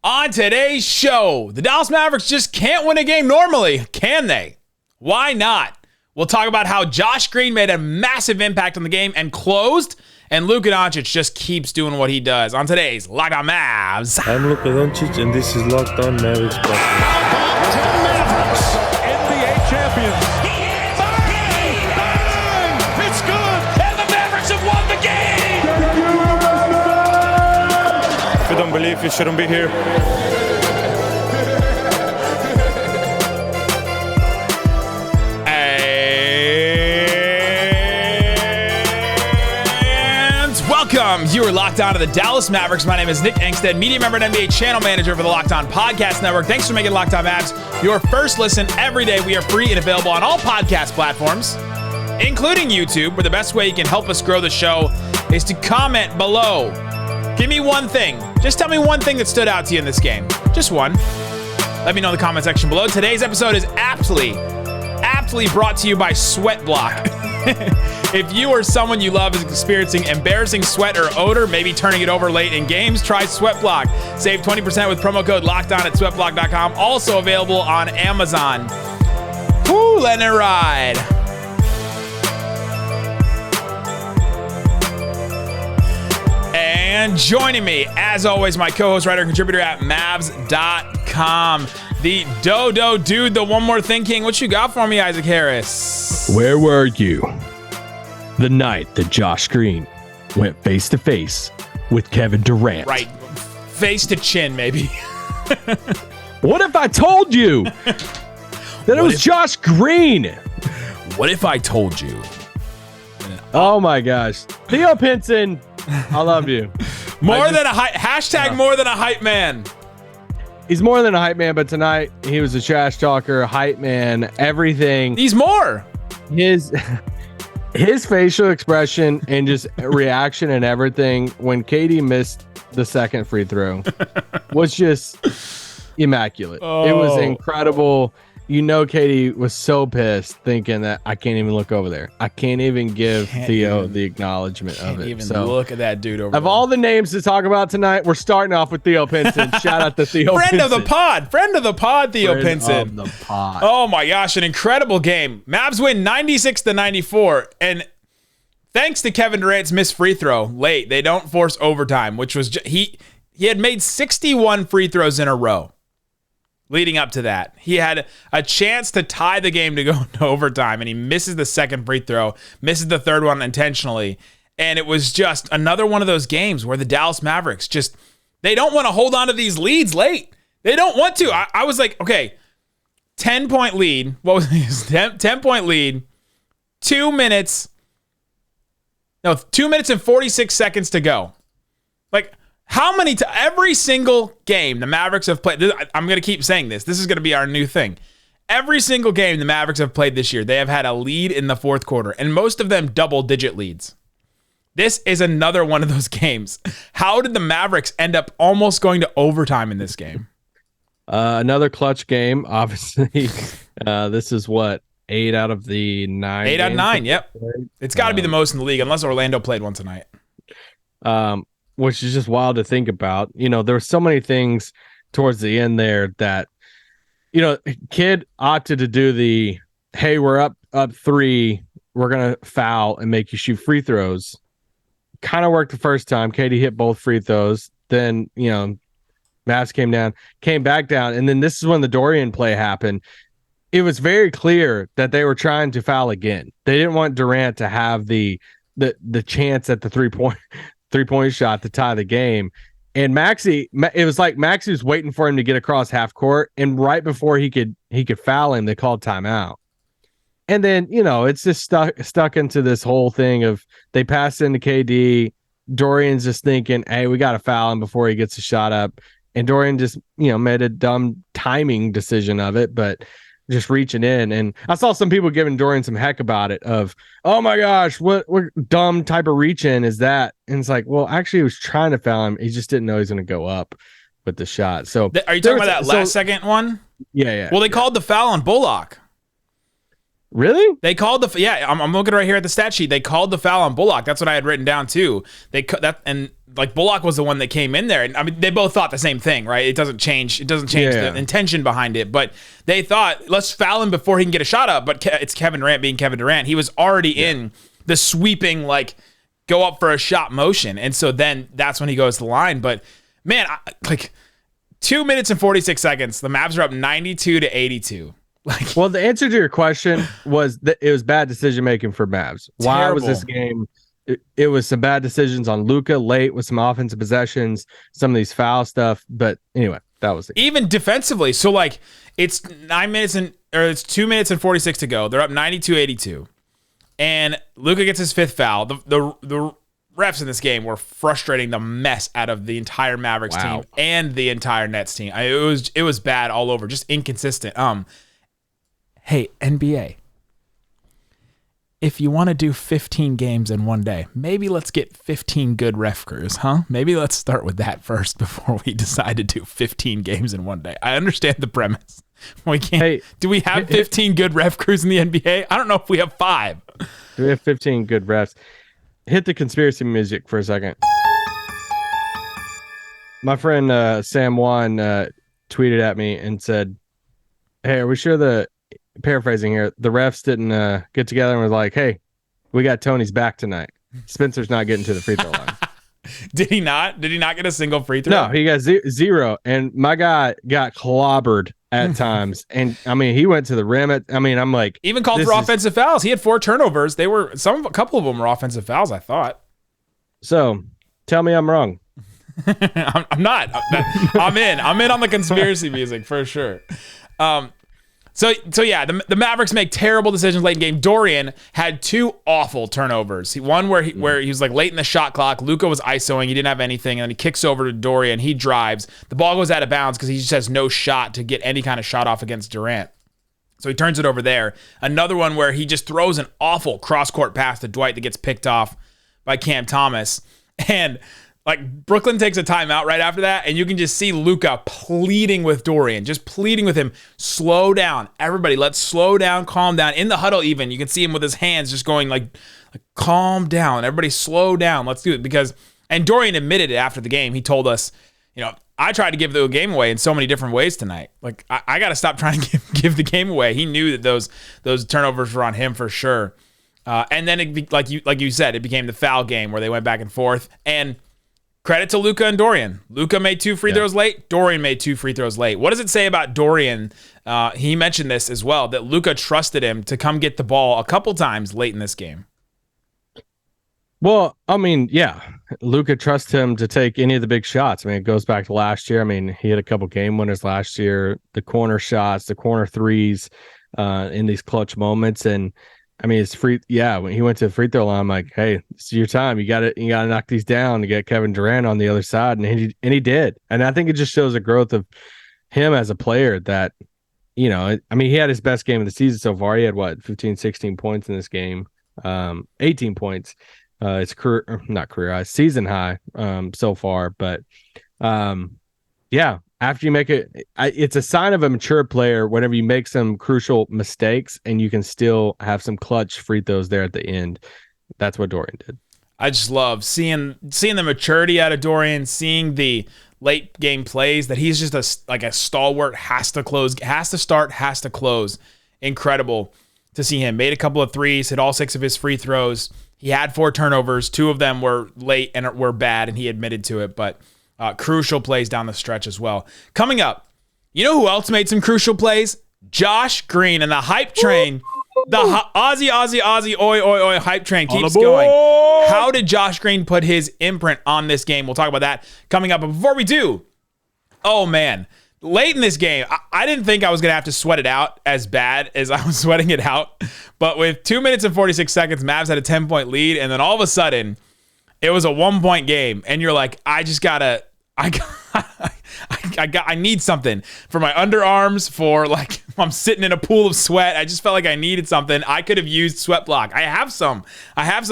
On today's show, the Dallas Mavericks just can't win a game normally, can they? Why not? We'll talk about how Josh Green made a massive impact on the game and closed, and Luka Doncic just keeps doing what he does on today's Locked On Mavs. I'm Luka Doncic, and this is Locked On Mavericks. Mavericks, NBA champions. Bang! It's good, and the Mavericks have won the game. If you don't believe, you shouldn't be here. Welcome. You are locked on to the Dallas Mavericks. My name is Nick Angstadt, media member and NBA channel manager for the Locked On Podcast Network. Thanks for making Locked On Mavs your first listen every day. We are free and available on all podcast platforms, including YouTube, where the best way you can help us grow the show is to comment below. Give me one thing. Just tell me one thing that stood out to you in this game. Just one. Let me know in the comment section below. Today's episode is aptly brought to you by Sweat Block. If you or someone you love is experiencing embarrassing sweat or odor, maybe turning it over late in games, try Sweat Block. Save 20% with promo code LOCKEDON at sweatblock.com. Also available on Amazon. Woo, letting it ride. And joining me, as always, my co-host, writer, and contributor at Mavs.com, the Dodo Dude, the One More Thing King. What you got for me, Isaac Harris? Where were you the night that Josh Green went face-to-face with Kevin Durant? Right. Face to chin, maybe. What if I told you that it was Josh Green? What if I told you? Oh, my gosh. Theo Pinson, I love you. More than a hype man. He's more than a hype man, but tonight he was a trash talker, hype man, everything. He's more. His facial expression and just reaction and everything when KD missed the second free throw was just immaculate. Oh. It was incredible. You know, KD was so pissed, thinking that I can't even look over there. I can't even give Theo the acknowledgement of it. So look at that dude over there. Of all the names to talk about tonight, we're starting off with Theo Pinson. Shout out to Theo Friend Pinson. of the pod, Theo Pinson. Of the pod. Oh my gosh, an incredible game. Mavs win 96-94, and thanks to Kevin Durant's missed free throw late, they don't force overtime, which was he had made 61 free throws in a row. Leading up to that, he had a chance to tie the game to go into overtime, and he misses the second free throw, misses the third one intentionally, and it was just another one of those games where the Dallas Mavericks they don't want to hold on to these leads late. They don't want to. I was like, okay, 10-point lead. What was it? 10-point lead, 2 minutes. No, 2 minutes and 46 seconds to go. Like, how many every single game the Mavericks have played, I'm going to keep saying this. This is going to be our new thing. Every single game the Mavericks have played this year, they have had a lead in the fourth quarter, and most of them double-digit leads. This is another one of those games. How did the Mavericks end up almost going to overtime in this game? Another clutch game, obviously. This is what? 8 out of the 9. 8 out of 9, yep. It's got to be the most in the league, unless Orlando played one tonight. Which is just wild to think about. You know, there were so many things towards the end there that, you know, Kid opted to do the, hey, we're up 3, we're going to foul and make you shoot free throws. Kind of worked the first time. KD hit both free throws. Then, you know, Mavs came back down. And then this is when the Dorian play happened. It was very clear that they were trying to foul again. They didn't want Durant to have the chance at the three-point shot to tie the game. And it was like Maxey was waiting for him to get across half court, and right before he could foul him, they called timeout. And then, you know, it's just stuck into this whole thing of they pass into KD. Dorian's just thinking, hey, we got to foul him before he gets a shot up. And Dorian just, you know, made a dumb timing decision of it, but just reaching in. And I saw some people giving Dorian some heck about it of, oh my gosh, what dumb type of reach in is that? And it's like, well, actually he was trying to foul him. He just didn't know he was going to go up with the shot. So are you talking about that last second one? Yeah. Well, they called the foul on Bullock. Really? They called I'm looking right here at the stat sheet. They called the foul on Bullock. That's what I had written down too. Bullock was the one that came in there, and I mean they both thought the same thing, right? It doesn't change the intention behind it, but they thought let's foul him before he can get a shot up. But it's Kevin Durant being Kevin Durant. He was already in the sweeping go up for a shot motion, and so then that's when he goes to the line. But man, 2 minutes and 46 seconds, the Mavs are up 92-82. Well, the answer to your question was that it was bad decision making for Mavs. Why was this game? It was some bad decisions on Luka late with some offensive possessions, some of these foul stuff. But anyway, that was it. Even defensively. So it's 2 minutes and 46 to go. They're up 92-82. And Luka gets his fifth foul. The refs in this game were frustrating the mess out of the entire Mavericks team and the entire Nets team. It was bad all over, just inconsistent. Hey, NBA, if you want to do 15 games in one day, maybe let's get 15 good ref crews, huh? Maybe let's start with that first before we decide to do 15 games in one day. I understand the premise. We can't. Hey, do we have 15 good ref crews in the NBA? I don't know if we have 5. Do we have 15 good refs? Hit the conspiracy music for a second. My friend Sam Wan tweeted at me and said, "Hey, are we sure paraphrasing here, the refs didn't get together and was like, hey, we got Tony's back tonight. Spencer's not getting to the free throw line." Did he not? Did he not get a single free throw? No, he got 0. And my guy got clobbered at times. And I mean, he went to the rim. I'm like, even called for offensive fouls. He had 4 turnovers. A couple of them were offensive fouls, I thought. So tell me I'm wrong. I'm not. I'm in on the conspiracy music for sure. So yeah, the Mavericks make terrible decisions late in the game. Dorian had 2 awful turnovers. One where he was late in the shot clock. Luka was isoing. He didn't have anything. And then he kicks over to Dorian. He drives. The ball goes out of bounds because he just has no shot to get any kind of shot off against Durant. So he turns it over there. Another one where he just throws an awful cross-court pass to Dwight that gets picked off by Cam Thomas. And Brooklyn takes a timeout right after that, and you can just see Luka pleading with Dorian, just pleading with him, slow down. Everybody, let's slow down, calm down. In the huddle even, you can see him with his hands just going calm down. Everybody slow down. Let's do it. And Dorian admitted it after the game. He told us, I tried to give the game away in so many different ways tonight. I got to stop trying to give the game away. He knew that those turnovers were on him for sure. And then, like you said, it became the foul game where they went back and forth. And credit to Luka and Dorian. Luka made 2 free throws late. Dorian made 2 free throws late. What does it say about Dorian? He mentioned this as well, that Luka trusted him to come get the ball a couple times late in this game. Well, I mean, yeah, Luka trusts him to take any of the big shots. I mean, it goes back to last year. I mean, he had a couple game winners last year, the corner shots, the corner threes in these clutch moments. And I mean, it's free. Yeah, when he went to the free throw line, I'm like, hey, it's your time. You got to knock these down to get Kevin Durant on the other side. And he did. And I think it just shows the growth of him as a player that, he had his best game of the season so far. He had 15, 16 points in this game, 18 points. It's season high so far. But yeah, after you make it's a sign of a mature player whenever you make some crucial mistakes and you can still have some clutch free throws there at the end. That's what Dorian did. I just love seeing the maturity out of Dorian, seeing the late game plays that he's just a stalwart, has to start, has to close. Incredible to see him. Made a couple of threes, hit all 6 of his free throws. He had 4 turnovers. 2 of them were late and were bad, and he admitted to it, but crucial plays down the stretch as well. Coming up, you know who else made some crucial plays? Josh Green and the hype train. The Aussie, oi, hype train keeps going. How did Josh Green put his imprint on this game? We'll talk about that coming up. But before we do, oh man, late in this game, I didn't think I was going to have to sweat it out as bad as I was sweating it out. But with 2 minutes and 46 seconds, Mavs had a 10-point lead. And then all of a sudden, it was a 1-point game. And you're like, I need something for my underarms, for I'm sitting in a pool of sweat. I just felt like I needed something. I could have used Sweat Block. I have some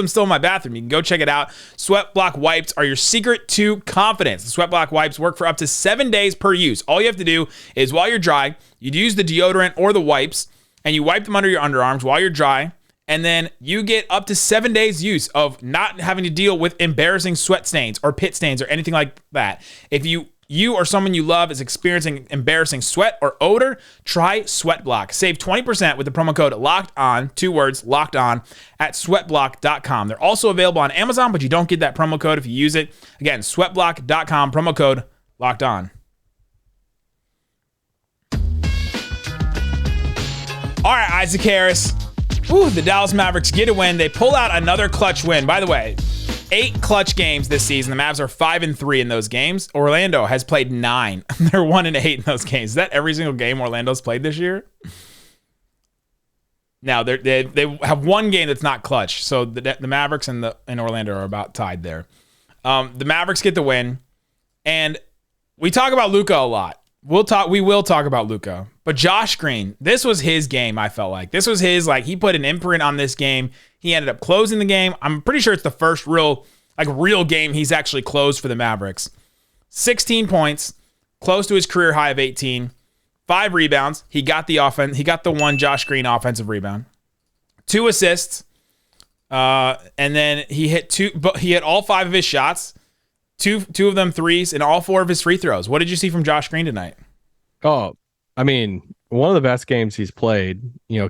still in my bathroom. You can go check it out. Sweat Block wipes are your secret to confidence. The Sweat Block wipes work for up to 7 days per use. All you have to do is while you're dry, you'd use the deodorant or the wipes, and you wipe them under your underarms while you're dry. And then you get up to 7 days use of not having to deal with embarrassing sweat stains or pit stains or anything like that. If you or someone you love is experiencing embarrassing sweat or odor, try Sweatblock. Save 20% with the promo code LOCKEDON, 2 words, locked on, at sweatblock.com. They're also available on Amazon, but you don't get that promo code if you use it. Again, sweatblock.com, promo code locked on. All right, Isaac Harris. Ooh, the Dallas Mavericks get a win. They pull out another clutch win. By the way, 8 clutch games this season. The Mavs are 5-3 in those games. Orlando has played 9. They're 1-8 in those games. Is that every single game Orlando's played this year? Now they have one game that's not clutch. So the Mavericks and Orlando are about tied there. The Mavericks get the win, and we talk about Luka a lot. We will talk about Luka. But Josh Green, this was his game, I felt like. This was his, he put an imprint on this game. He ended up closing the game. I'm pretty sure it's the first real game he's actually closed for the Mavericks. 16 points, close to his career high of 18. 5 rebounds. He got the one Josh Green offensive rebound. 2 assists. And then he hit all 5 of his shots. Two of them threes, and all 4 of his free throws. What did you see from Josh Green tonight? Oh, I mean, one of the best games he's played.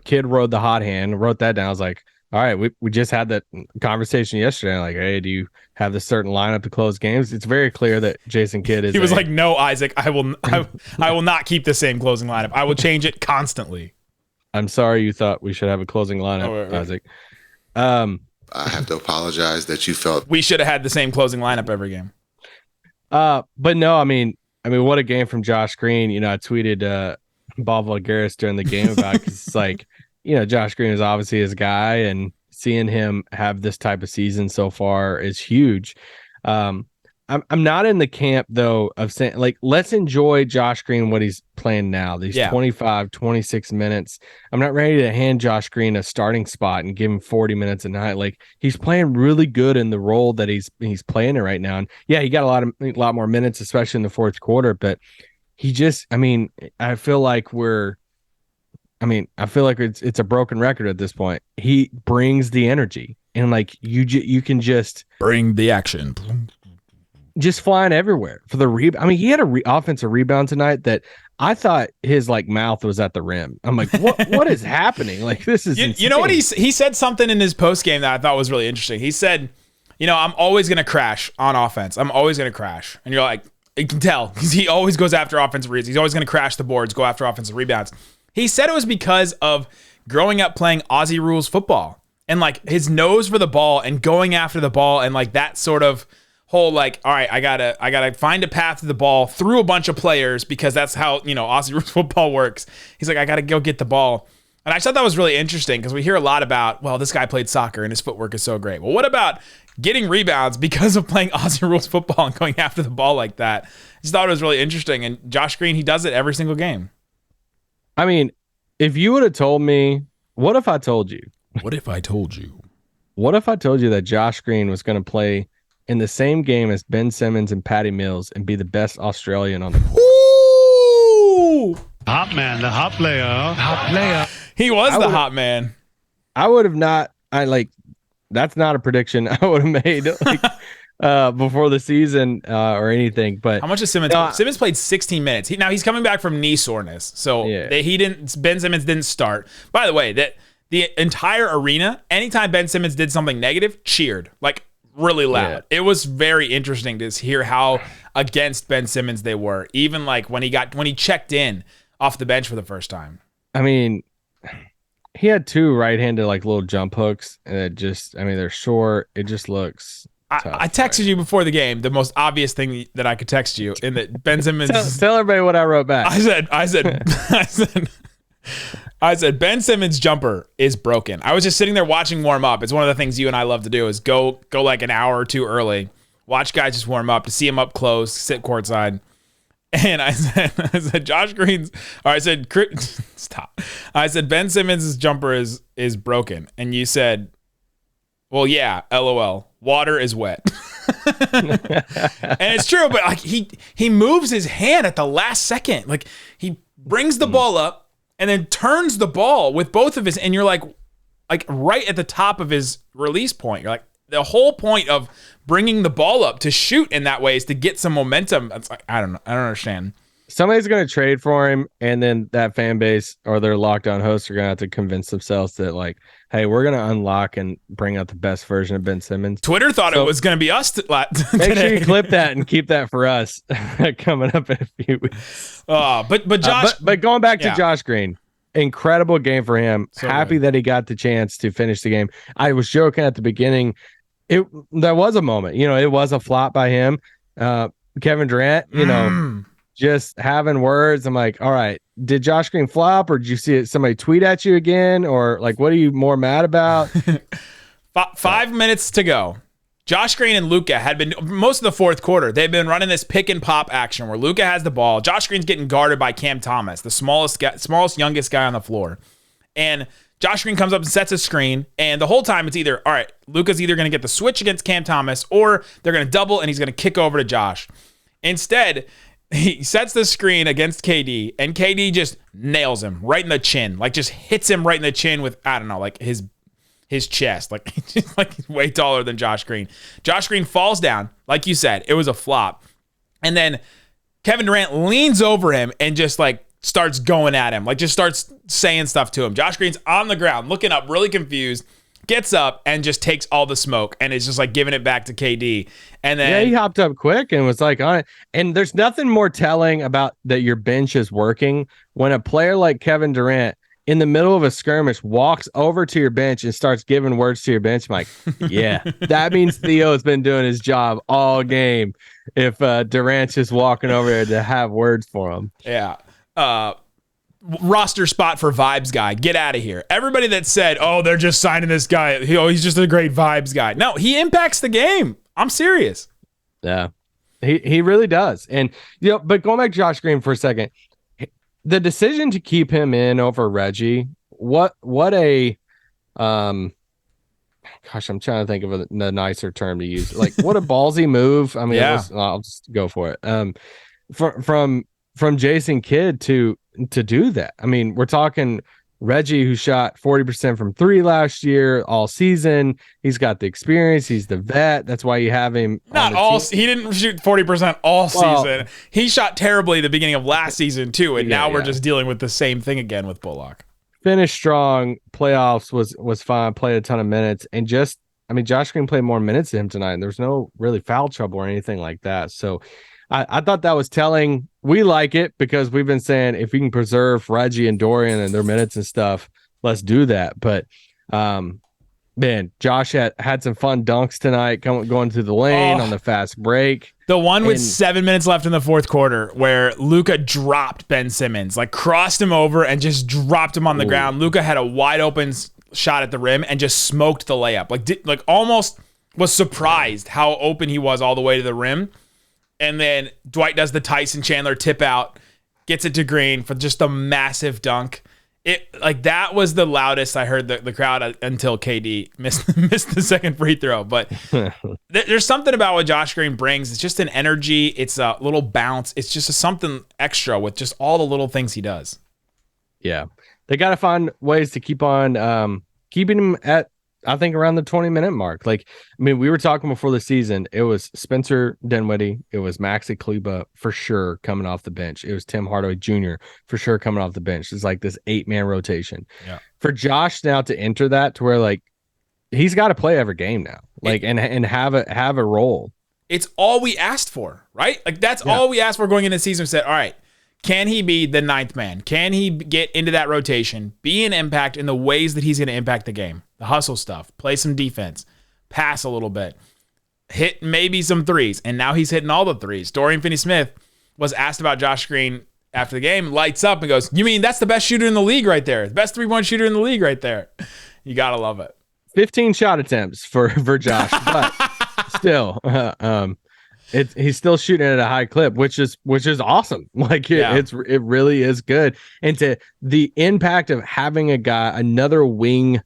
Kid rode the hot hand, wrote that down. I was like, all right, we just had that conversation yesterday. Like, hey, do you have this certain lineup to close games? It's very clear that Jason Kidd is. He was like, no, Isaac, I will not keep the same closing lineup. I will change it constantly. I'm sorry you thought we should have a closing lineup, right. Isaac. I have to apologize that you felt we should have had the same closing lineup every game. But no, I mean, what a game from Josh Green. I tweeted Bob Vulgaris during the game about it, because it's like, Josh Green is obviously his guy, and seeing him have this type of season so far is huge. I'm not in the camp, though, of saying, let's enjoy Josh Green, what he's playing now, these 25, 26 minutes. I'm not ready to hand Josh Green a starting spot and give him 40 minutes a night. He's playing really good in the role that he's playing it right now. And yeah, he got a lot more minutes, especially in the fourth quarter, but he just, I feel like it's a broken record at this point. He brings the energy, and you can just bring the action. Just flying everywhere for the rebound. He had a offensive rebound tonight that I thought his mouth was at the rim. I'm like, what is happening? This is insane. You know what he said something in his post game that I thought was really interesting. He said, I'm always going to crash on offense. I'm always going to crash. And you're like, you can tell, because he always goes after offensive rebounds. He's always going to crash the boards, go after offensive rebounds. He said it was because of growing up playing Aussie rules football and his nose for the ball and going after the ball and that sort of whole all right, I gotta find a path to the ball through a bunch of players, because that's how Aussie rules football works. He's like, I gotta go get the ball. And I thought that was really interesting, because we hear a lot about, well, this guy played soccer and his footwork is so great. Well, what about getting rebounds because of playing Aussie rules football and going after the ball like that? I just thought it was really interesting. And Josh Green, he does it every single game. If you would have told me, what if I told you that Josh Green was going to play in the same game as Ben Simmons and Patty Mills and be the best Australian on the court? Ooh! Hot man, the hot player. He was the hot man. I would have not. That's not a prediction I would have made before the season or anything. But how much is Simmons? Simmons played 16 minutes. He's coming back from knee soreness, so Ben Simmons didn't start. By the way, that the entire arena, anytime Ben Simmons did something negative, cheered really loud. Yeah. It was very interesting to hear how against Ben Simmons they were, even when he checked in off the bench for the first time. He had 2 right-handed little jump hooks, and it just, they're short. It just looks tough. I texted you before the game, the most obvious thing that I could text you, in that Ben Simmons. Tell everybody what I wrote back. I said Ben Simmons' jumper is broken. I was just sitting there watching warm up. It's one of the things you and I love to do, is go an hour or 2 early, watch guys just warm up, to see him up close, sit courtside. And I said Josh Green's, or I said, stop. I said Ben Simmons' jumper is broken. And you said, well, yeah, LOL. Water is wet. And it's true, but he moves his hand at the last second. He brings the ball up, and then turns the ball with both of his, and you're like right at the top of his release point. You're like, the whole point of bringing the ball up to shoot in that way is to get some momentum. It's like, I don't understand. Somebody's going to trade for him, and then that fan base or their lockdown hosts are going to have to convince themselves that, like, hey, we're going to unlock and bring out the best version of Ben Simmons. Twitter thought it was going to be us make sure you clip that and keep that for us coming up in a few weeks. But Josh, but going back to Josh Green, incredible game for him. So happy good that he got the chance to finish the game. I was joking at the beginning. There was a moment, it was a flop by him. Kevin Durant, just having words. I'm like, all right, did Josh Green flop, or did you see somebody tweet at you again, or like, what are you more mad about? 5 minutes to go. Josh Green and Luka had been, most of the fourth quarter, they've been running this pick and pop action where Luka has the ball. Josh Green's getting guarded by Cam Thomas, the smallest, youngest guy on the floor. And Josh Green comes up and sets a screen, and the whole time it's either, all right, Luka's either going to get the switch against Cam Thomas, or they're going to double and he's going to kick over to Josh. Instead, he sets the screen against KD, and KD just nails him right in the chin, like just hits him right in the chin with, I don't know, like his chest, like he's way taller than Josh Green. Josh Green falls down, like you said, it was a flop. And then Kevin Durant leans over him and just like starts going at him, like just starts saying stuff to him. Josh Green's on the ground, looking up, really confused, gets up and just takes all the smoke and is just like giving it back to KD. And then he hopped up quick and was like on it. And there's nothing more telling about that your bench is working when a player like Kevin Durant in the middle of a skirmish walks over to your bench and starts giving words to your bench. I'm like, yeah, that means Theo's been doing his job all game. If Durant's just walking over there to have words for him. Yeah. Roster spot for vibes guy. Get out of here. Everybody that said, oh, they're just signing this guy. He's just a great vibes guy. No, he impacts the game. I'm serious. Yeah, he really does. And, but going back to Josh Green for a second, the decision to keep him in over Reggie, what a, gosh, I'm trying to think of the nicer term to use. Like, what a ballsy move. I mean, yeah. I'll just go for it. From Jason Kidd to do that. I mean, we're talking Reggie, who shot 40% from three last year, all season. He's got the experience. He's the vet. That's why you have him. Not all. He didn't shoot 40% all season. He shot terribly at the beginning of last season too, and now we're just dealing with the same thing again with Bullock. Finished strong. Playoffs was fine. Played a ton of minutes, and Josh Green played more minutes than him tonight, and there's no really foul trouble or anything like that. So I thought that was telling. We like it because we've been saying if we can preserve Reggie and Dorian and their minutes and stuff, let's do that. But man, Josh had some fun dunks tonight, going through the lane on the fast break. The one with 7 minutes left in the fourth quarter where Luka dropped Ben Simmons, like crossed him over and just dropped him on the ground. Luka had a wide open shot at the rim and just smoked the layup. Like almost was surprised how open he was all the way to the rim. And then Dwight does the Tyson Chandler tip out, gets it to Green for just a massive dunk. That was the loudest I heard the crowd until KD missed the second free throw. But there's something about what Josh Green brings. It's just an energy. It's a little bounce. It's just something extra with just all the little things he does. Yeah, they got to find ways to keep on keeping him at, I think, around the 20-minute mark. Like, I mean, we were talking before the season. It was Spencer Dinwiddie. It was Maxi Kleber for sure coming off the bench. It was Tim Hardaway Jr. for sure coming off the bench. It's like this 8-man rotation. Yeah. For Josh now to enter that to where like he's got to play every game now, like and have a role. It's all we asked for, right? Like that's all we asked for going into the season. We said, all right, can he be the ninth man? Can he get into that rotation, be an impact in the ways that he's going to impact the game? The hustle stuff, play some defense, pass a little bit, hit maybe some threes. And now he's hitting all the threes. Dorian Finney-Smith was asked about Josh Green after the game, lights up and goes, you mean that's the best shooter in the league right there? The best 3-point shooter in the league right there. You got to love it. 15 shot attempts for Josh, but still, he's still shooting at a high clip, which is awesome. Like it really is good. And to the impact of having another wing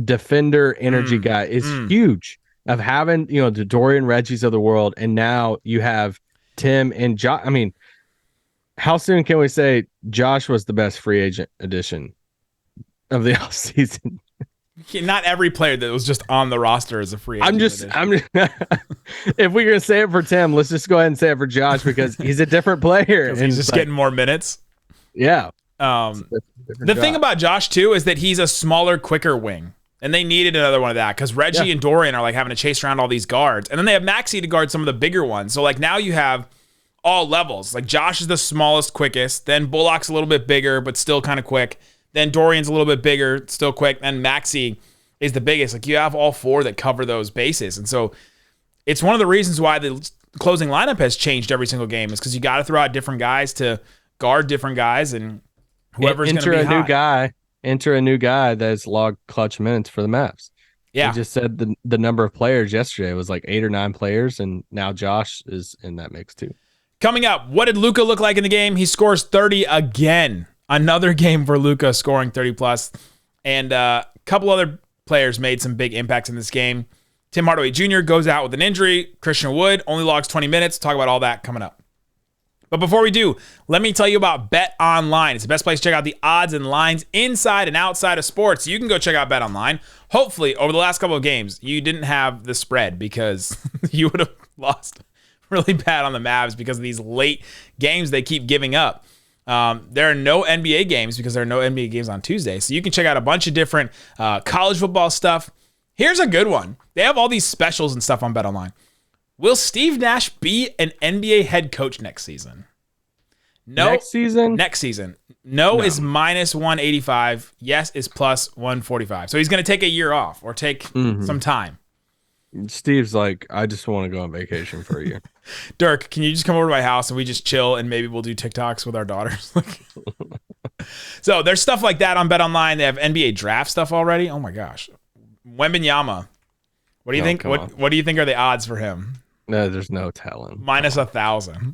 defender energy guy is huge. Of having the Dorian Reggies of the world, and now you have Tim and Josh. I mean, How soon can we say Josh was the best free agent addition of the offseason? Not every player that was just on the roster is a free agent. If we're gonna say it for Tim, let's just go ahead and say it for Josh because he's a different player. And he's just getting more minutes. Yeah. The thing about Josh too is that he's a smaller, quicker wing, and they needed another one of that because Reggie and Dorian are like having to chase around all these guards, and then they have Maxey to guard some of the bigger ones. So like now you have all levels. Like Josh is the smallest, quickest. Then Bullock's a little bit bigger, but still kind of quick. Then Dorian's a little bit bigger, still quick. And Maxey is the biggest. Like you have all four that cover those bases. And so it's one of the reasons why the closing lineup has changed every single game is because you got to throw out different guys to guard different guys and whoever's going to be enter a new guy that's logged clutch minutes for the Mavs. Yeah. He just said the number of players yesterday was like 8 or 9 players, and now Josh is in that mix too. Coming up, what did Luka look like in the game? He scores 30 again. Another game for Luka scoring 30 plus. And a couple other players made some big impacts in this game. Tim Hardaway Jr. goes out with an injury. Christian Wood only logs 20 minutes. Talk about all that coming up. But before we do, let me tell you about BetOnline. It's the best place to check out the odds and lines inside and outside of sports. You can go check out BetOnline. Hopefully, over the last couple of games, you didn't have the spread because you would have lost really bad on the Mavs because of these late games they keep giving up. There are no NBA games because there are no NBA games on Tuesday. So you can check out a bunch of different college football stuff. Here's a good one. They have all these specials and stuff on BetOnline. Will Steve Nash be an NBA head coach next season? No. Next season? Next season. No is minus 185. Yes is plus 145. So he's going to take a year off or take some time. Steve's like, I just want to go on vacation for a year. Dirk, can you just come over to my house and we just chill and maybe we'll do TikToks with our daughters? So there's stuff like that on BetOnline. They have NBA draft stuff already. Oh my gosh. Wembanyama. What do you think? What do you think are the odds for him? No, there's no telling. Minus 1,000.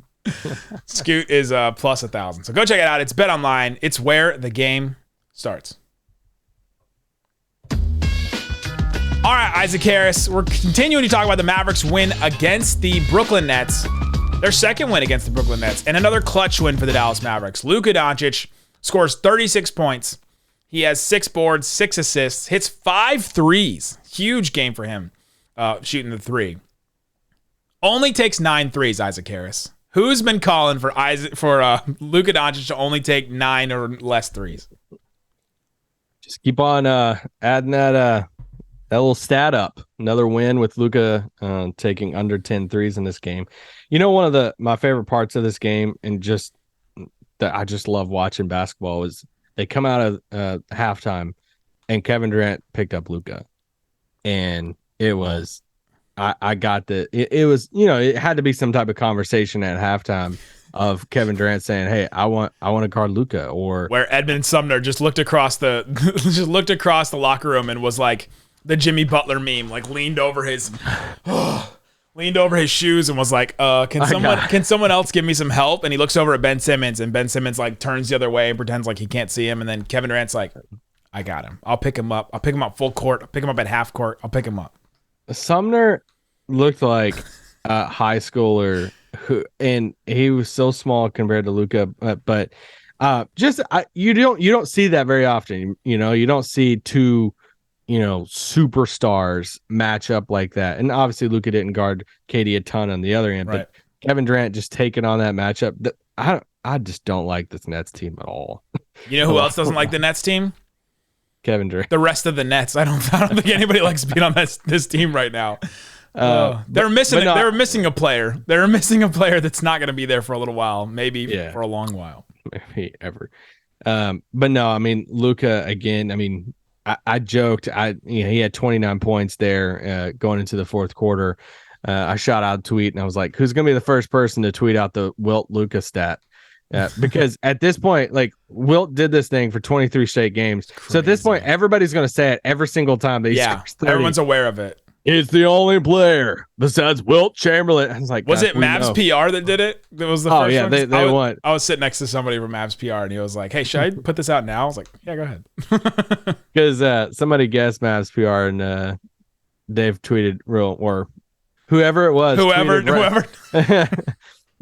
Scoot is plus 1,000. So go check it out. It's BetOnline. It's where the game starts. All right, Isaac Harris. We're continuing to talk about the Mavericks win against the Brooklyn Nets. Their second win against the Brooklyn Nets and another clutch win for the Dallas Mavericks. Luka Doncic scores 36 points. He has 6 boards, 6 assists, hits 5 threes. Huge game for him shooting the 3. Only takes 9 threes, Isaac Harris. Who's been calling for Luka Doncic to only take 9 or less threes? Just keep on adding that little stat up. Another win with Luka taking under 10 threes in this game. You know, one of my favorite parts of this game and just that I just love watching basketball is they come out of halftime and Kevin Durant picked up Luka. And it was it was, you know, it had to be some type of conversation at halftime of Kevin Durant saying, "Hey, I want to guard Luka," or where Edmund Sumner just looked across the locker room and was like the Jimmy Butler meme, like leaned over his shoes and was like, can someone else give me some help? And he looks over at Ben Simmons and Ben Simmons like turns the other way and pretends like he can't see him. And then Kevin Durant's like, I got him. I'll pick him up. I'll pick him up full court. I'll pick him up at half court. I'll pick him up. Sumner looked like a high schooler and he was so small compared to Luka, but you don't see that very often. You know, you don't see two, you know, superstars match up like that. And obviously Luka didn't guard KD a ton on the other end, right. But Kevin Durant just taking on that matchup. I just don't like this Nets team at all. You know who else doesn't like the Nets team? Kevin Durant. The rest of the Nets. I don't think anybody likes being on this team right now. They're missing a player. They're missing a player that's not going to be there for a little while, maybe for a long while, maybe ever. But no, I mean Luka again. I mean, I joked. He had 29 points there going into the fourth quarter. I shot out a tweet and I was like, "Who's going to be the first person to tweet out the Wilt Luka stat?" Because at this point, like Wilt did this thing for 23 straight games. So at this point, everybody's going to say it every single time that he scores 30. Everyone's aware of it. He's the only player besides Wilt Chamberlain. I was like, was it Mavs PR that did it? That was the first one? Yeah, they won. I was sitting next to somebody from Mavs PR and he was like, "Hey, should I put this out now?" I was like, "Yeah, go ahead." Because somebody guessed Mavs PR and Dave tweeted or whoever it was. Whoever.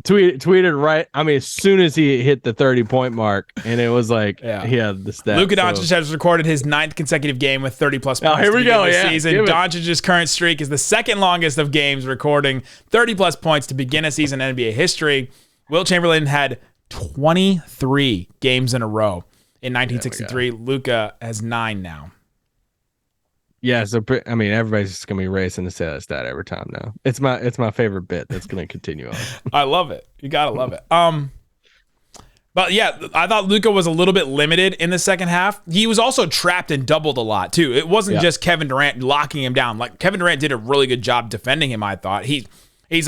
tweeted right. I mean, as soon as he hit the 30-point mark, and it was like, yeah, the stat. Luka Doncic has recorded his 9th consecutive game with 30-plus points. Here we go. This season. Doncic's current streak is the second longest of games recording 30-plus points to begin a season in NBA history. Wilt Chamberlain had 23 games in a row in 1963. Luka has 9 now. Yeah, so I mean, everybody's just gonna be racing to say that stat every time now. It's my favorite bit that's gonna continue on. I love it. You gotta love it. But yeah, I thought Luka was a little bit limited in the second half. He was also trapped and doubled a lot too. It wasn't just Kevin Durant locking him down. Like Kevin Durant did a really good job defending him. I thought he's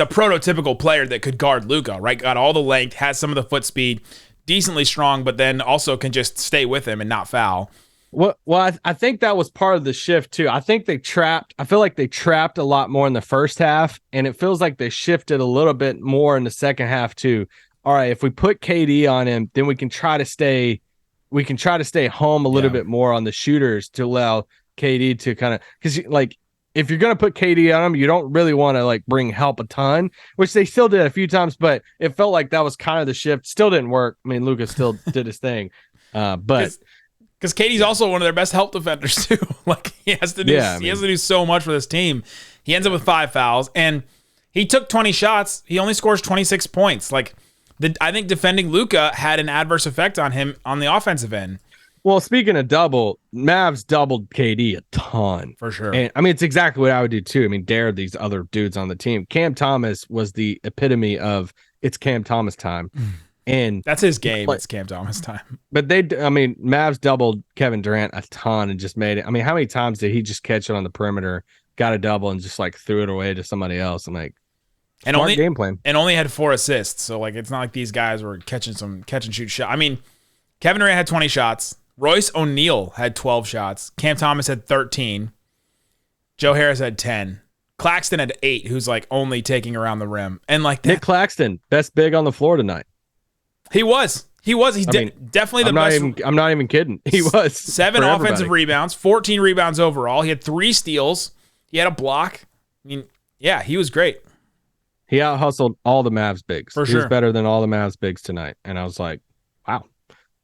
a prototypical player that could guard Luka. Right, got all the length, has some of the foot speed, decently strong, but then also can just stay with him and not foul. Well, I think that was part of the shift too. I feel like they trapped a lot more in the first half, and it feels like they shifted a little bit more in the second half too. All right, if we put KD on him, then we can try to stay home a little bit more on the shooters to allow KD to kind of, because like if you're gonna put KD on him, you don't really want to like bring help a ton, which they still did a few times, but it felt like that was kind of the shift. Still didn't work. I mean, Luka still did his thing, but. Because KD's also one of their best help defenders too. Like he has to do, he has to do so much for this team. He ends up with 5 fouls, and he took 20 shots. He only scores 26 points. Like I think defending Luka had an adverse effect on him on the offensive end. Well, speaking of double, Mavs doubled KD a ton for sure. And I mean, it's exactly what I would do too. I mean, dare these other dudes on the team. Cam Thomas was the epitome of it's Cam Thomas time. And that's his game. It's Cam Thomas time. But Mavs doubled Kevin Durant a ton and just made it. I mean, how many times did he just catch it on the perimeter, got a double, and just like threw it away to somebody else? I'm like, smart game plan. And only had 4 assists. So like, it's not like these guys were catch and shoot shot. I mean, Kevin Durant had 20 shots. Royce O'Neal had 12 shots. Cam Thomas had 13. Joe Harris had 10. Claxton had 8, who's like only taking around the rim. And like Nick Claxton, best big on the floor tonight. He was. He's definitely the best. I'm not even kidding. He was 7 offensive rebounds, 14 rebounds overall. He had 3 steals. He had a block. I mean, yeah, he was great. He out-hustled all the Mavs bigs. For he sure. was better than all the Mavs bigs tonight. And I was like, wow.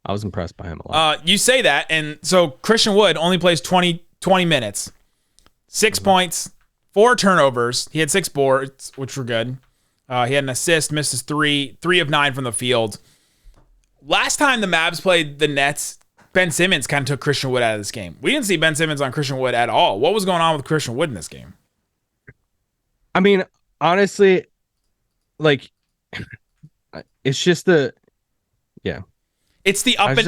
I was impressed by him a lot. You say that, and so Christian Wood only plays 20 minutes. 6 points, 4 turnovers. He had 6 boards, which were good. He had an assist, missed his 3 of 9 from the field. Last time the Mavs played the Nets, Ben Simmons kind of took Christian Wood out of this game. We didn't see Ben Simmons on Christian Wood at all. What was going on with Christian Wood in this game? I mean, honestly, like, it's just It's the up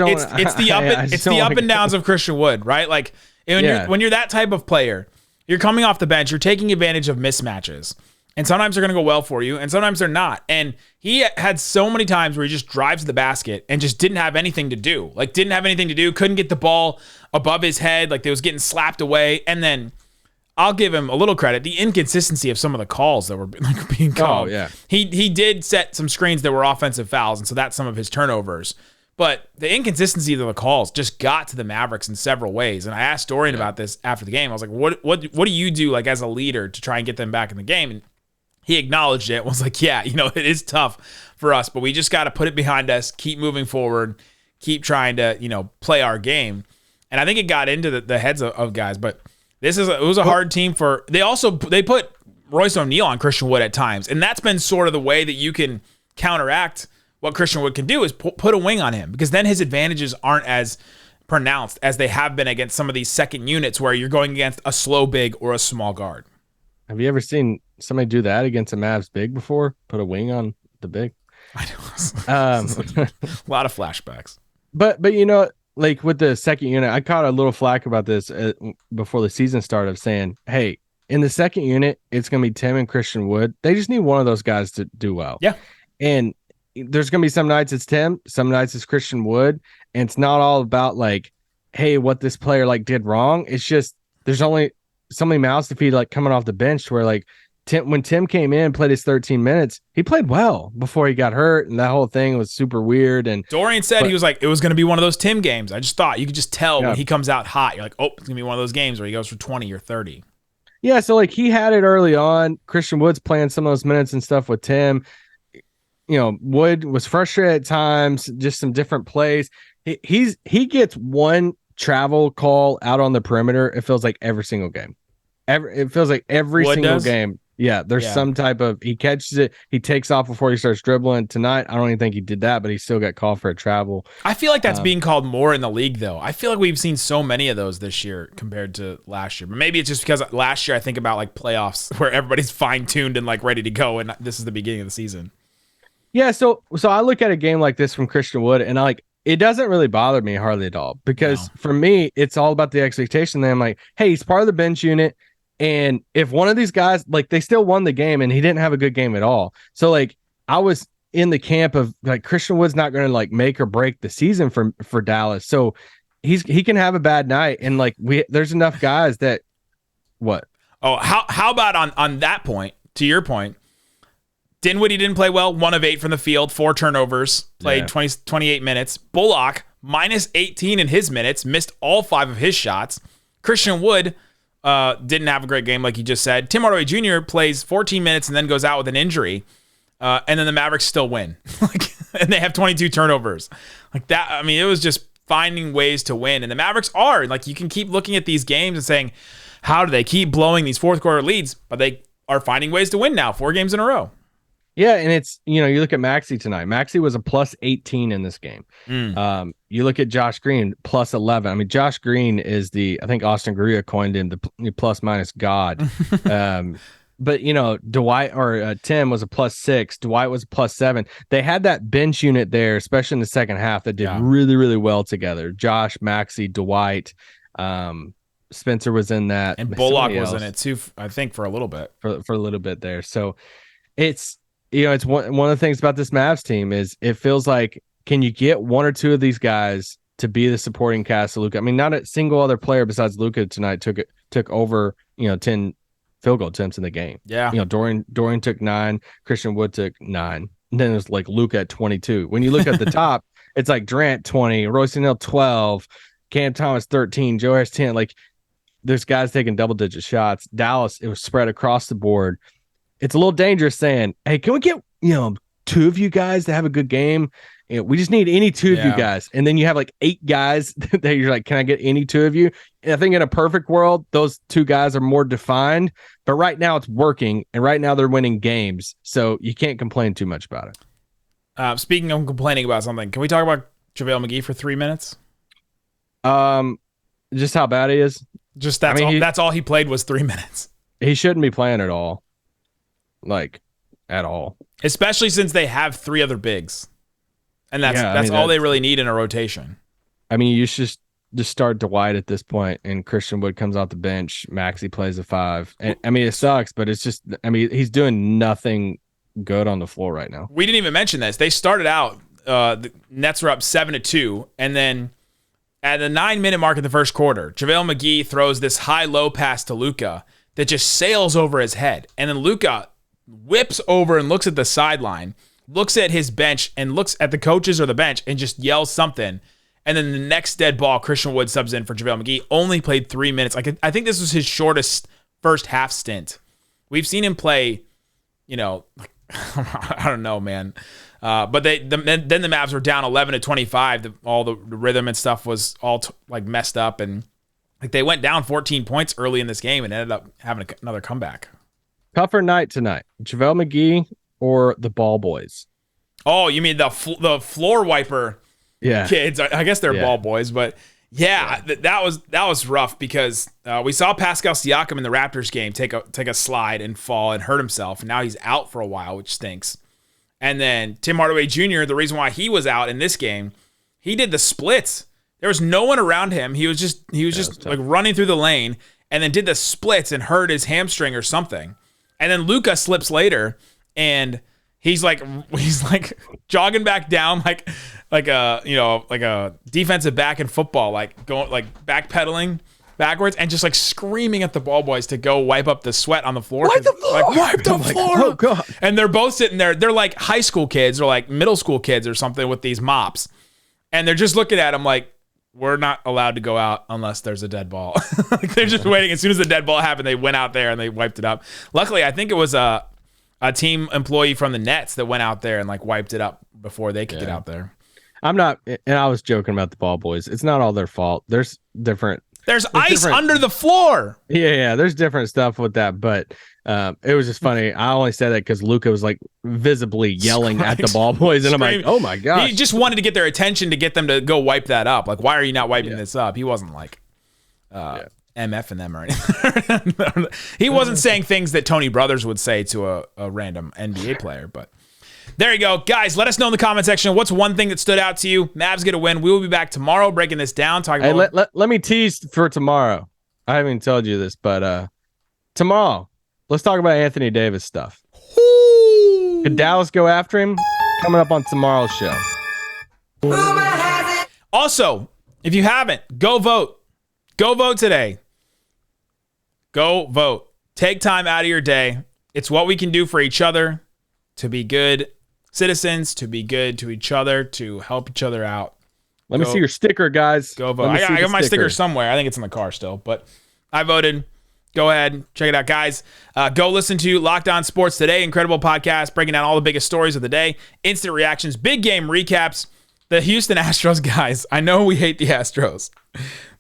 and downs of Christian Wood, right? Like when you're that type of player, you're coming off the bench, you're taking advantage of mismatches. And sometimes they're going to go well for you, and sometimes they're not. And he had so many times where he just drives to the basket and just didn't have anything to do. Couldn't get the ball above his head, like they was getting slapped away. And then I'll give him a little credit, the inconsistency of some of the calls that were being called. Oh, yeah. He did set some screens that were offensive fouls, and so that's some of his turnovers. But the inconsistency of the calls just got to the Mavericks in several ways. And I asked Dorian about this after the game. I was like, what do you do like as a leader to try and get them back in the game? And he acknowledged it, was like, yeah, it is tough for us, but we just got to put it behind us, keep moving forward, keep trying to, play our game. And I think it got into the heads of guys, but it was a hard team they put Royce O'Neal on Christian Wood at times. And that's been sort of the way that you can counteract what Christian Wood can do is put a wing on him, because then his advantages aren't as pronounced as they have been against some of these second units where you're going against a slow big or a small guard. Have you ever seen somebody do that against a Mavs big before? Put a wing on the big? I know. A lot of flashbacks. But like with the second unit, I caught a little flack about this before the season started, of saying, hey, in the second unit, it's going to be Tim and Christian Wood. They just need one of those guys to do well. Yeah. And there's going to be some nights it's Tim, some nights it's Christian Wood. And it's not all about like, hey, what this player like did wrong. It's just there's only so many mouths to feed, like coming off the bench, where like when Tim came in, played his 13 minutes, he played well before he got hurt, and that whole thing was super weird. And Dorian said he was like, it was going to be one of those Tim games. I just thought you could just tell when he comes out hot. You're like, oh, it's going to be one of those games where he goes for 20 or 30. Yeah, so like he had it early on. Christian Wood's playing some of those minutes and stuff with Tim. Wood was frustrated at times, just some different plays. He gets one travel call out on the perimeter. It feels like every single game. It feels like every Wood single does? game. Yeah, there's some type of, he catches it, he takes off before he starts dribbling. Tonight, I don't even think he did that, but he still got called for a travel. I feel like that's being called more in the league, though. I feel like we've seen so many of those this year compared to last year. But maybe it's just because last year I think about like playoffs where everybody's fine-tuned and like ready to go, and this is the beginning of the season. Yeah, so I look at a game like this from Christian Wood, and it doesn't really bother me hardly at all, because for me, it's all about the expectation. Then I'm like, hey, he's part of the bench unit. And if one of these guys, like, they still won the game and he didn't have a good game at all. So like, I was in the camp of like, Christian Wood's not going to like make or break the season for Dallas. So he can have a bad night. And like, there's enough guys that what? Oh, how about on that point, to your point, Dinwiddie didn't play well, 1 of 8 from the field, 4 turnovers, played 28 minutes. Bullock, minus 18 in his minutes, missed all 5 of his shots. Christian Wood didn't have a great game, like you just said. Tim Hardaway Jr. plays 14 minutes and then goes out with an injury. And then the Mavericks still win. And they have 22 turnovers. Like that, I mean, it was just finding ways to win. And the Mavericks are. Like, you can keep looking at these games and saying, how do they keep blowing these fourth quarter leads? But they are finding ways to win now, 4 games in a row. Yeah, and it's, you look at Maxey tonight. Maxey was a plus 18 in this game. You look at Josh Green, plus 11. I mean, Josh Green is I think Austin Guerrero coined him the plus minus god. But, Dwight or Tim was a plus 6. Dwight was a plus 7. They had that bench unit there, especially in the second half, that did really, really well together. Josh, Maxey, Dwight, Spencer was in that. And Bullock was in it too, I think, for a little bit. For a little bit there. So it's, it's one of the things about this Mavs team is it feels like, can you get 1 or 2 of these guys to be the supporting cast of Luka? I mean, not a single other player besides Luka tonight took over, 10 field goal attempts in the game. Yeah. Dorian took 9, Christian Wood took 9. And then it was like Luka at 22. When you look at the top, it's like Durant 20, Royce O'Neal 12, Cam Thomas 13, Joe Harris 10. Like, there's guys taking double-digit shots. Dallas, it was spread across the board. It's a little dangerous saying, hey, can we get, 2 of you guys to have a good game? We just need any 2 of you guys. And then you have like 8 guys that you're like, can I get any 2 of you? And I think in a perfect world, those 2 guys are more defined. But right now it's working. And right now they're winning games. So you can't complain too much about it. Speaking of complaining about something, can we talk about JaVale McGee for 3 minutes? Just how bad he is. Just that's all he played was 3 minutes. He shouldn't be playing at all. Like, at all. Especially since they have 3 other bigs. And that's all they really need in a rotation. I mean, you should just start Dwight at this point, and Christian Wood comes off the bench. Maxey plays a 5. And, I mean, it sucks, but it's just, I mean, he's doing nothing good on the floor right now. We didn't even mention this. They started out, the Nets were up 7-2, and then at the 9-minute mark in the first quarter, JaVale McGee throws this high-low pass to Luka that just sails over his head. And then Luka whips over and looks at the sideline, looks at his bench and looks at the coaches or the bench and just yells something. And then the next dead ball, Christian Wood subs in for JaVale McGee, only played 3 minutes. I think this was his shortest first half stint. We've seen him play, I don't know, man. But then the Mavs were down 11-25. All the rhythm and stuff was all messed up. And they went down 14 points early in this game and ended up having another comeback. Tougher night tonight. JaVale McGee or the ball boys? Oh, you mean the floor wiper kids? I guess they're ball boys, but that was rough because we saw Pascal Siakam in the Raptors game take a slide and fall and hurt himself, and now he's out for a while, which stinks. And then Tim Hardaway Jr., the reason why he was out in this game, he did the splits. There was no one around him. He was just like running through the lane and then did the splits and hurt his hamstring or something. And then Luka slips later, and he's like jogging back down like a defensive back in football, like going like backpedaling backwards and just like screaming at the ball boys to go wipe up the sweat on the floor. Wipe the floor! Wipe the floor! Oh God! And they're both sitting there. They're like high school kids or like middle school kids or something with these mops, and they're just looking at him like, we're not allowed to go out unless there's a dead ball. They're just waiting. As soon as the dead ball happened, they went out there and they wiped it up. Luckily, I think it was a team employee from the Nets that went out there and like wiped it up before they could get out there. I'm not, and I was joking about the ball boys. It's not all their fault. There's ice under the floor. Yeah. There's different stuff with that, but it was just funny. I only said that because Luka was like visibly yelling at the ball boys, and I'm like, oh my gosh. He just wanted to get their attention to get them to go wipe that up. Like, why are you not wiping this up? He wasn't like MFing them or anything. He wasn't saying things that Tony Brothers would say to a random NBA player, but. There you go. Guys, let us know in the comment section what's one thing that stood out to you. Mavs get a win. We will be back tomorrow breaking this down. Talking about let me tease for tomorrow. I haven't even told you this, but tomorrow, let's talk about Anthony Davis stuff. Could Dallas go after him? Coming up on tomorrow's show. Also, if you haven't, go vote. Go vote today. Go vote. Take time out of your day. It's what we can do for each other to be good citizens, to be good to each other, to help each other out. Let me see your sticker, guys. Go vote. I got my sticker somewhere. I think it's in the car still, but I voted. Go ahead. Check it out, guys. Go listen to Locked On Sports Today. Incredible podcast breaking down all the biggest stories of the day. Instant reactions. Big game recaps. The Houston Astros guys. I know we hate the Astros.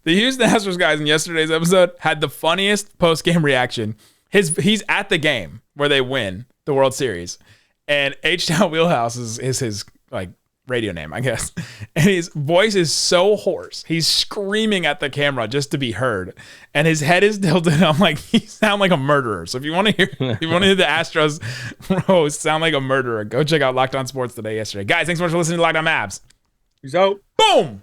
The Houston Astros guys in yesterday's episode had the funniest post-game reaction. He's at the game where they win the World Series. And H-Town Wheelhouse is his like radio name, I guess. And his voice is so hoarse. He's screaming at the camera just to be heard. And his head is tilted. I'm like, he sound like a murderer. So if you want to hear the Astros roast sound like a murderer, go check out Locked On Sports Today yesterday. Guys, thanks so much for listening to Locked On Mavs. Peace out. Boom.